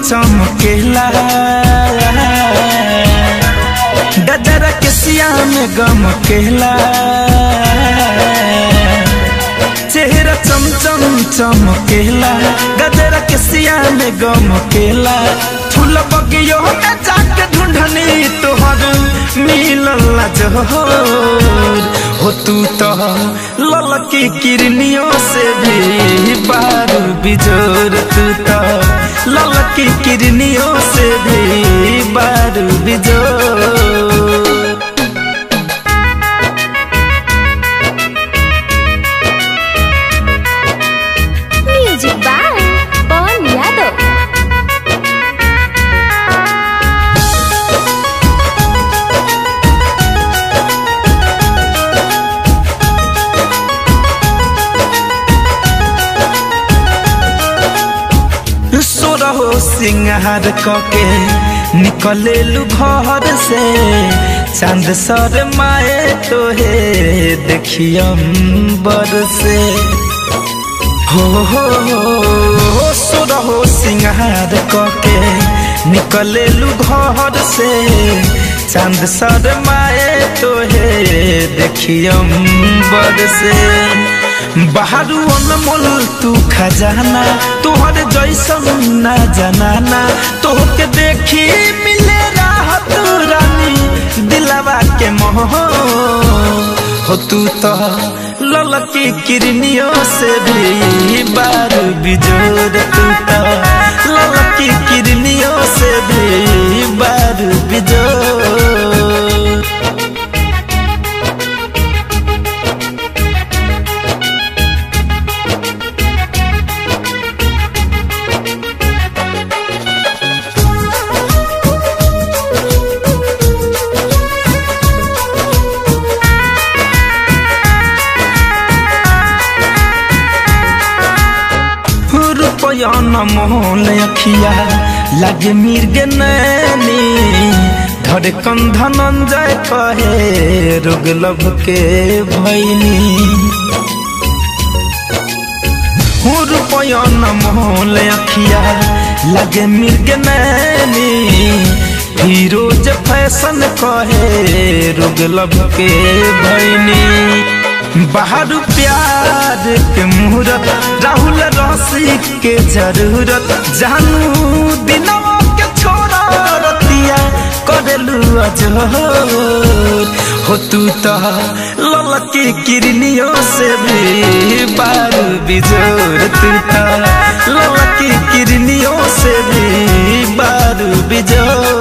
चमकेला गजरा के सिया में गम केला चेहरा चमचम चमकेला गजरा के सिया में गम केला फूल बगियो में जाके ढूंढनी तोहर मिलल जोहर हो तू तो ललकी किरनियों से भी बारू बिजोर तू तो ललकी किरनियों से भी बारू बिजोर। सिंगार कके निकलेलू घर से चांद सर माए तोहे देखियम बर से हो सुरहो सिंगार कके निकलेलू घर से चांद सर माए तोहे देखियम बर से बाहर अनमोल तू खजाना तोहर जैसन ना जनाना तोहके देखी मिले राहत रानी दिलवा के मोह हो तू तो ललकी किरनियों से भी बारू बिजोर तू तो ललकी किरनियों से भी बारू बिजोर। मोहन अखिया लगे मिर्ग नैनी धड़कन धनंजय कहे रोग लभ के भैनी रुपयन मोहन अखिया लगे मिर्ग नैनी फिरोज फैशन कहे रोग लभ के भैनी बाहर प्यार के मुहूर्त राहुल रसिक के जरूरत जानू दिनों के छोड़ा रतिया करेलू अजोर हो तू तो ललकी किरनियों से भी बारू बिजोर तू तो ललकी किरनियों से भी बारू बिजोर।